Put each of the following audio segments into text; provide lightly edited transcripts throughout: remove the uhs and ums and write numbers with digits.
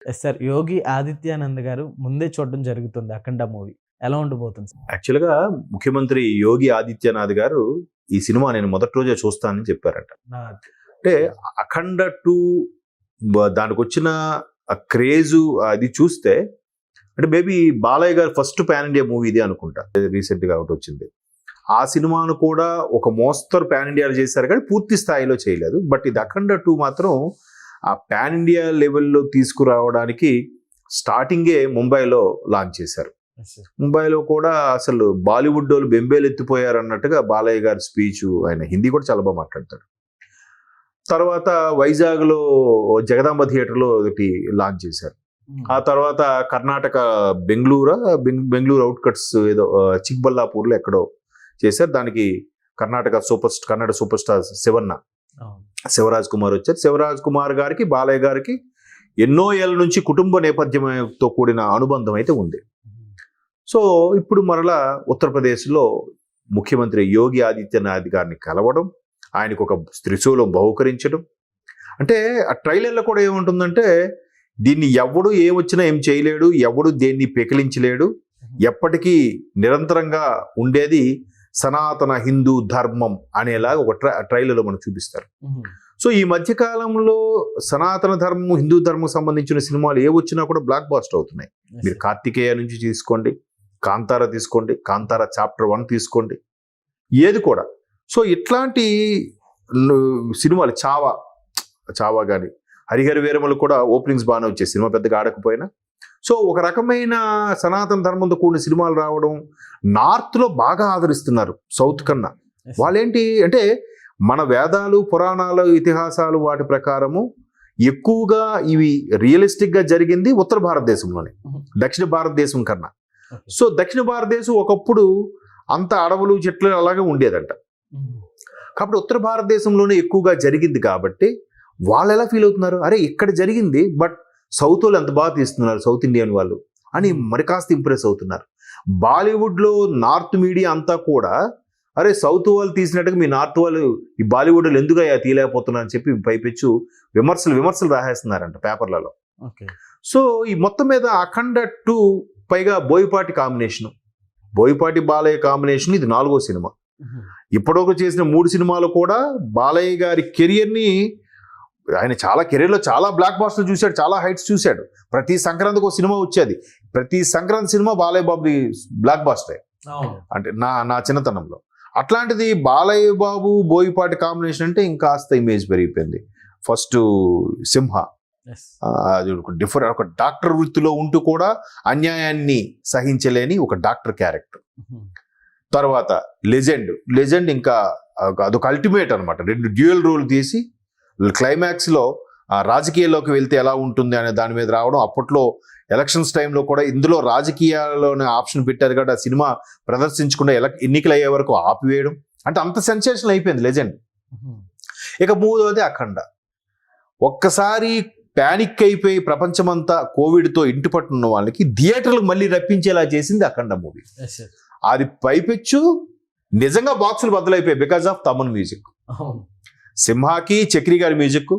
Yes sir. 'యోగి ఆదిత్యానంద్' గారు ముందే చూడడం జరుగుతుంది 'అఖండ' మూవీ. ఎలా ఉండబోతుంది సార్? యాక్చువల్‌గా ముఖ్యమంత్రి యోగి ఆదిత్యనాథ్ గారు ఈ సినిమా నేను మొదటి రోజే చూస్తానని చెప్పారట. నా అంటే 'అఖండ 2' దానికొచ్చిన ఆ క్రేజు అది చూస్తే అంటే మేబీ బాలయ్య గారు ఫస్ట్ పాన్ ఇండియా మూవీ ఇది అనుకుంటా. రీసెంట్‌గా ఒకటొచ్చింది. ఆ సినిమాను కూడా ఒక మోస్తరు పాన్ ఇండియాలో చేశారు కానీ పూర్తి స్థాయిలో చేయలేదు. బట్ ఇది 'అఖండ 2' మాత్రం ఆ పాన్ ఇండియా లెవెల్‌లో తీసుకురావడానికి స్టార్టింగే ముంబైలో లాంచ్ చేశారు. Yes sir. ముంబైలో కూడా అసలు బాలీవుడ్ వాళ్ళు బెంబేలెత్తిపోయారు అన్నట్టుగా బాలయ్య గారి స్పీచ్, ఆయన హిందీ కూడా చాలా బాగా మాట్లాడతాడు. తర్వాత వైజాగ్లో జగదాంబ థియేటర్లో ఒకటి లాంచ్ చేశారు. ఆ తర్వాత కర్ణాటక బెంగళూరు అవుట్కట్స్ ఏదో చిక్బల్లాపూర్లో ఎక్కడో చేశారు. దానికి కన్నడ సూపర్ స్టార్ శివరాజ్ కుమార్ వచ్చారు. శివరాజ్ కుమార్ గారికి బాలయ్య గారికి ఎన్నో ఏళ్ళ నుంచి కుటుంబ నేపథ్యంతో కూడిన అనుబంధం అయితే ఉంది. సో ఇప్పుడు మరలా ఉత్తరప్రదేశ్లో ముఖ్యమంత్రి యోగి ఆదిత్యనాథ్ గారిని కలవడం, ఆయనకు ఒక త్రిశూలం బహుకరించడం. అంటే ఆ ట్రైలర్లో కూడా ఏముంటుందంటే దీన్ని ఎవడు ఏమొచ్చినా ఏం చేయలేడు, ఎవడు దేన్ని పెకిలించలేడు, ఎప్పటికీ నిరంతరంగా ఉండేది సనాతన హిందూ ధర్మం అనేలాగా ఒక ట్రైలర్లో మనకు చూపిస్తారు. సో ఈ మధ్యకాలంలో సనాతన ధర్మం, హిందూ ధర్మం సంబంధించిన సినిమాలు ఏ వచ్చినా కూడా బ్లాక్ బాస్టర్ అవుతున్నాయి. మీరు కార్తికేయ నుంచి తీసుకోండి, కాంతారా తీసుకోండి, కాంతారా చాప్టర్ 1 తీసుకోండి, ఏది కూడా. సో ఇట్లాంటి సినిమాలు చావా కానీ హరిహర వీరములు కూడా ఓపెనింగ్స్ బాగానే వచ్చాయి, సినిమా పెద్దగా ఆడకపోయినా. సో ఒక రకమైన సనాతన ధర్మంతో కూడిన సినిమాలు రావడం నార్త్లో బాగా ఆదరిస్తున్నారు సౌత్ కన్నా. వాళ్ళేంటి అంటే మన వేదాలు, పురాణాలు, ఇతిహాసాలు వాటి ప్రకారము ఎక్కువగా ఇవి రియలిస్టిక్గా జరిగింది ఉత్తర భారతదేశంలోనే, దక్షిణ భారతదేశం కన్నా. సో దక్షిణ భారతదేశం ఒకప్పుడు అంత అడవులు చెట్లు అలాగే ఉండేదంట. కాబట్టి ఉత్తర భారతదేశంలోనే ఎక్కువగా జరిగింది కాబట్టి వాళ్ళు ఎలా ఫీల్ అవుతున్నారు, అరే ఇక్కడ జరిగింది బట్ సౌత్ వాళ్ళు ఎంత బాగా తీస్తున్నారు సౌత్ ఇండియన్ వాళ్ళు అని మరి కాస్త ఇంప్రెస్ అవుతున్నారు. బాలీవుడ్లో నార్త్ మీడియా అంతా కూడా అరే సౌత్ వాళ్ళు తీసినట్టుగా మీ నార్త్ వాళ్ళు ఈ బాలీవుడ్లో ఎందుకు తీయలేకపోతున్నారు అని చెప్పి పైపెచ్చు విమర్శలు రాసేస్తున్నారంట పేపర్లలో. సో ఈ మొత్తం మీద అఖండ 2 పైగా బోయపాటి బాలయ్య కాంబినేషన్, ఇది 4వ సినిమా. ఇప్పటివరకు చేసిన 3 సినిమాలు కూడా బాలయ్య గారి కెరియర్ని, ఆయన చాలా కెరీర్లో చాలా బ్లాక్ బాస్టర్లు చూశాడు, చాలా హైట్స్ చూశాడు. ప్రతి సంక్రాంతికి ఒక సినిమా వచ్చేది. ప్రతి సంక్రాంతి సినిమా బాలయ్య బాబుది బ్లాక్ బాస్టర్ అంటే నా చిన్నతనంలో. అట్లాంటిది బాలయ్య బాబు బోయపాటి కాంబినేషన్ అంటే ఇంకాస్త ఇమేజ్ పెరిగిపోయింది. ఫస్ట్ సింహ, అది ఒక డాక్టర్ వృత్తిలో ఉంటూ కూడా అన్యాయాన్ని సహించలేని ఒక డాక్టర్ క్యారెక్టర్. తర్వాత లెజెండ్ ఇంకా అదొక అల్టిమేట్ అనమాట. 2 డ్యూయల్ రోల్ తీసి క్లైమాక్స్లో రాజకీయాల్లోకి వెళ్తే ఎలా ఉంటుంది అనే దాని మీద రావడం. అప్పట్లో ఎలక్షన్స్ టైంలో కూడా ఇందులో రాజకీయాల్లోనే ఆప్షన్ పెట్టారు కాబట్టి ఆ సినిమా ప్రదర్శించకుండా ఎన్నికలు అయ్యే వరకు ఆపివేయడం. అంటే అంత సెన్సేషన్ అయిపోయింది లెజెండ్. ఇక 3వది అఖండ. ఒక్కసారి ప్యానిక్ అయిపోయి ప్రపంచమంతా కోవిడ్తో ఇంటి పట్టున్న వాళ్ళకి థియేటర్లకు మళ్ళీ రప్పించేలా చేసింది అఖండ మూవీ. అది పైపెచ్చు నిజంగా బాక్సులు బద్దలైపోయాయి బికాజ్ ఆఫ్ తమన్ మ్యూజిక్. సింహాకి చక్రి గారి మ్యూజిక్,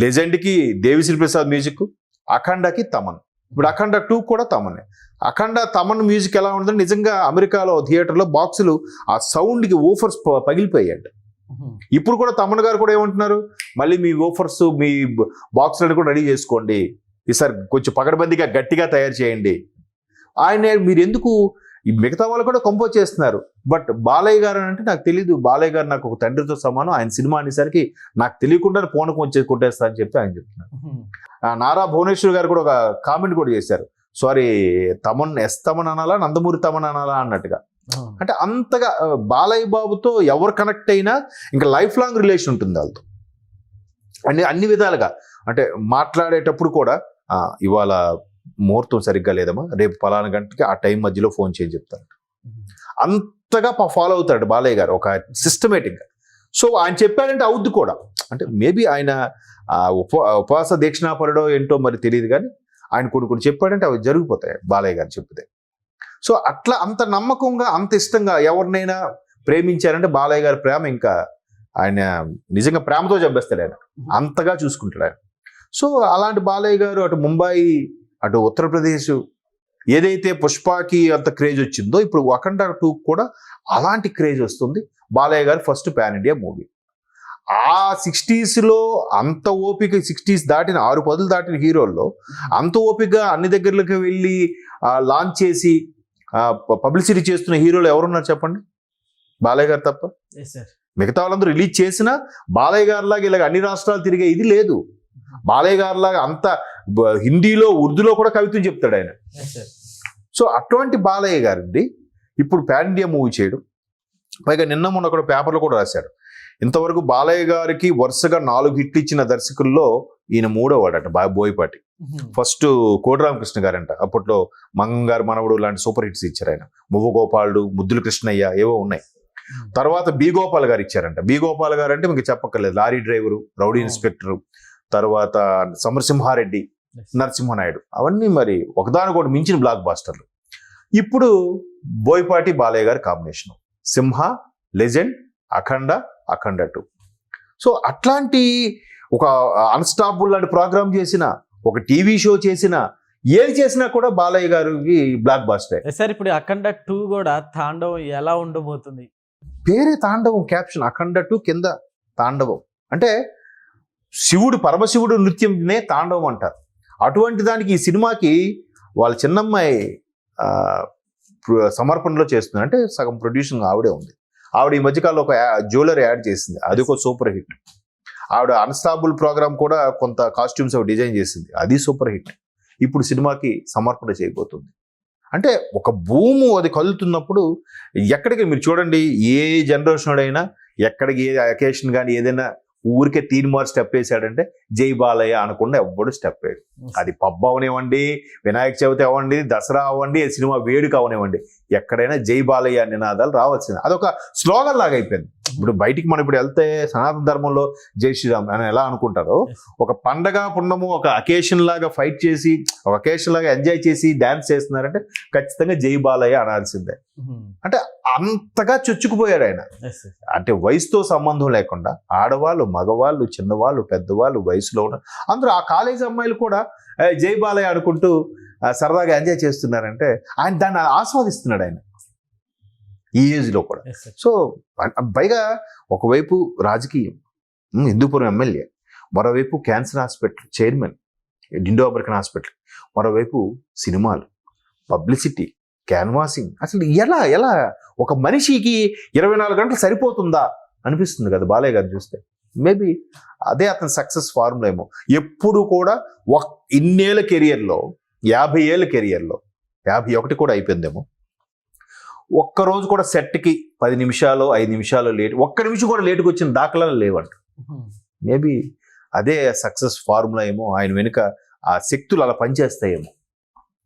లెజెండ్కి దేవిశ్రీ ప్రసాద్ మ్యూజిక్, అఖండకి తమన్. ఇప్పుడు అఖండ 2 కూడా తమనే. తమన్ మ్యూజిక్ ఎలా ఉంటుందంటే నిజంగా అమెరికాలో థియేటర్లో బాక్సులు ఆ సౌండ్కి ఓఫర్స్ పగిలిపోయాయంట. ఇప్పుడు కూడా తమన్ గారు కూడా ఏమంటున్నారు, మళ్ళీ మీ ఓఫర్స్ మీ బాక్సులను కూడా రెడీ చేసుకోండి, ఈసారి కొంచెం పకడ్బందీగా గట్టిగా తయారు చేయండి. మీరు ఎందుకు ఈ మిగతా వాళ్ళు కూడా కంపోజ్ చేస్తున్నారు, బట్ బాలయ్య గారు అంటే నాకు తెలీదు, బాలయ్య గారు నాకు ఒక తండ్రితో సమానం, ఆయన సినిమా అనేసరికి నాకు తెలియకుండా పూనకం వచ్చేది కొట్టేస్తా అని చెప్పి ఆయన చెప్తున్నారు. నారా భువనేశ్వర్ గారు కూడా ఒక కామెంట్ కూడా చేశారు, సారీ తమన్ అనాలా నందమూరి తమన్ అనాలా అన్నట్టుగా. అంటే అంతగా బాలయ్య బాబుతో ఎవరు కనెక్ట్ అయినా ఇంకా లైఫ్ లాంగ్ రిలేషన్ ఉంటుంది వాళ్ళతో అన్ని విధాలుగా. అంటే మాట్లాడేటప్పుడు కూడా ఇవాళ ముహూర్తం సరిగ్గా లేదమ్మా, రేపు పలానా గంటకి ఆ టైం మధ్యలో ఫోన్ చేసి చెప్తాను. అంతగా ఫాలో అవుతాడు బాలయ్య గారు ఒక సిస్టమేటిక్గా. సో ఆయన చెప్పాడంటే అవుద్ది కూడా. అంటే మేబీ ఆయన ఉపవాస దీక్షణాపరుడో ఏంటో మరి తెలియదు, కానీ ఆయన కొన్ని చెప్పాడంటే అవి జరిగిపోతాయి బాలయ్య గారు చెప్తే. సో అట్లా అంత నమ్మకంగా, అంత ఇష్టంగా ఎవరినైనా ప్రేమించారంటే బాలయ్య గారి ప్రేమ ఇంకా ఆయన నిజంగా ప్రేమతో చంపేస్తాడు. ఆయన అంతగా చూసుకుంటాడు ఆయన. సో అలాంటి బాలయ్య గారు అటు ముంబై, అటు ఉత్తరప్రదేశ్, ఏదైతే పుష్పకి అంత క్రేజ్ వచ్చిందో ఇప్పుడు అఖండ 2 కూడా అలాంటి క్రేజ్ వస్తుంది. బాలయ్య గారు ఫస్ట్ పాన్ ఇండియా మూవీ. ఆ 60s అంత ఓపిక, 60s దాటిన 6 దాటిన హీరోల్లో అంత ఓపిక అన్ని దగ్గరలకు వెళ్ళి లాంచ్ చేసి పబ్లిసిటీ చేస్తున్న హీరోలు ఎవరున్నారు చెప్పండి? బాలయ్య గారు తప్ప. మిగతా వాళ్ళందరూ రిలీజ్ చేసినా బాలయ్య గారిలాగా ఇలాగ అన్ని రాష్ట్రాలు తిరిగే ఇది లేదు. బాలయ్య గారిలాగా అంత హిందీలో, ఉర్దూలో కూడా కవిత్వం చెప్తాడు ఆయన. సో అటువంటి బాలయ్య గారిది ఇప్పుడు పాన్ ఇండియా మూవీ చేయడం, పైగా నిన్న మొన్న ఒక పేపర్లో కూడా రాశాడు, ఇంతవరకు బాలయ్య గారికి వరుసగా 4 హిట్లు ఇచ్చిన దర్శకుల్లో ఈయన 3వ వాడట బోయపాటి. ఫస్ట్ కోటి రామకృష్ణ గారంట, అప్పట్లో మంగారు మనవడు లాంటి సూపర్ హిట్స్ ఇచ్చారు ఆయన. మువ్వ గోపాలుడు, ముద్దుల కృష్ణయ్య ఏవో ఉన్నాయి. తర్వాత బి గోపాల్ గారు ఇచ్చారంట. బి గోపాల్ గారు అంటే మీకు చెప్పక్కర్లేదు, లారీ డ్రైవరు, రౌడీ ఇన్స్పెక్టరు, తర్వాత సమరసింహారెడ్డి, నరసింహనాయుడు, అవన్నీ మరి ఒకదానికొకటి మించిన బ్లాక్ బాస్టర్లు. ఇప్పుడు బోయపాటి బాలయ్య గారి కాంబినేషన్ సింహ, లెజెండ్, అఖండ, అఖండ 2. సో అట్లాంటి ఒక అన్స్టాపుల్ లాంటి ప్రోగ్రామ్ చేసిన, ఒక టీవీ షో చేసిన, ఏది చేసినా కూడా బాలయ్య గారికి బ్లాక్ బాస్టర్. సార్ ఇప్పుడు అఖండ 2 కూడా తాండవం ఎలా ఉండబోతుంది? పేరే తాండవం, క్యాప్షన్ అఖండ 2 కింద తాండవం. అంటే శివుడు, పరమశివుడు నృత్యంనే తాండవం అంటారు. అటువంటి దానికి ఈ సినిమాకి వాళ్ళ చిన్నమ్మాయి సమర్పణలో చేస్తుంది. అంటే సగం ప్రొడ్యూసింగ్ ఆవిడే ఉంది. ఆవిడ ఈ మధ్యకాలంలో ఒక జ్యువెలరీ యాడ్ చేసింది, అది ఒక సూపర్ హిట్. ఆవిడ అన్స్టాబుల్ ప్రోగ్రామ్ కూడా కొంత కాస్ట్యూమ్స్ డిజైన్ చేసింది, అది సూపర్ హిట్. ఇప్పుడు సినిమాకి సమర్పణ చేయబోతుంది. అంటే ఒక భూము అది కదులుతున్నప్పుడు ఎక్కడికి మీరు చూడండి, ఏ జనరేషన్ అయినా ఎక్కడికి ఏ అకేషన్ కానీ ఏదైనా ఊరికే 3 మార్క్ స్టెప్ వేసాడంటే జై బాలయ్య అనకుండా ఎవ్వడు స్టెప్ వేయడు. అది పబ్బ అవనివ్వండి, వినాయక చవితి అవ్వండి, దసరా అవ్వండి, సినిమా వేడుక అవనివ్వండి, ఎక్కడైనా జై బాలయ్య నినాదాలు రావాల్సింది. అదొక స్లోగన్ లాగా అయిపోయింది. ఇప్పుడు బయటికి మనం ఇప్పుడు వెళ్తే సనాతన ధర్మంలో జై శ్రీరామ్ అని ఎలా అనుకుంటారో, ఒక పండగ పుణ్యము, ఒక అకేషన్ లాగా ఫైట్ చేసి, ఒక అకేషన్ లాగా ఎంజాయ్ చేసి డాన్స్ చేస్తున్నారంటే ఖచ్చితంగా జై బాలయ్య అనాల్సిందే. అంటే అంతగా చొచ్చుకుపోయారు ఆయన. అంటే వయసుతో సంబంధం లేకుండా ఆడవాళ్ళు, మగవాళ్ళు, చిన్నవాళ్ళు, పెద్దవాళ్ళు, వయసులో ఉన్న అందరూ, ఆ కాలేజీ అమ్మాయిలు కూడా జై బాలయ్య అనుకుంటూ సరదాగా ఎంజాయ్ చేస్తున్నారంటే ఆయన దాన్ని ఆస్వాదిస్తున్నాడు ఆయన ఈ ఏజ్లో కూడా. సో పైగా ఒకవైపు రాజకీయం, హిందూపురం ఎమ్మెల్యే, మరోవైపు cancer hospital chairman, Indo American hospital, మరోవైపు సినిమాలు, పబ్లిసిటీ, క్యాన్వాసింగ్. అసలు ఎలా ఎలా ఒక మనిషికి 24 గంటలు సరిపోతుందా అనిపిస్తుంది కదా బాలయ్య గారు చూస్తే. మేబీ అదే అతని సక్సెస్ ఫార్ములా ఏమో. ఎప్పుడు కూడా ఇన్నేళ్ళ కెరియర్లో, 50 ఏళ్ళ కెరియర్లో 51 కూడా అయిపోయిందేమో, ఒక్కరోజు కూడా సెట్కి 10 నిమిషాలు 5 నిమిషాలు లేట్, ఒక్క నిమిషం కూడా లేటుకు వచ్చిన దాఖలాలు లేవంట. మేబీ అదే సక్సెస్ ఫార్ములా ఏమో. ఆయన వెనుక ఆ శక్తులు అలా పనిచేస్తాయేమో.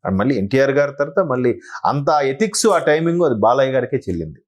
మళ్ళీ ఎన్టీఆర్ గారి తర్వాత మళ్ళీ అంత ఎథిక్స్, ఆ టైమింగ్ అది బాలయ్య గారికే చెల్లింది.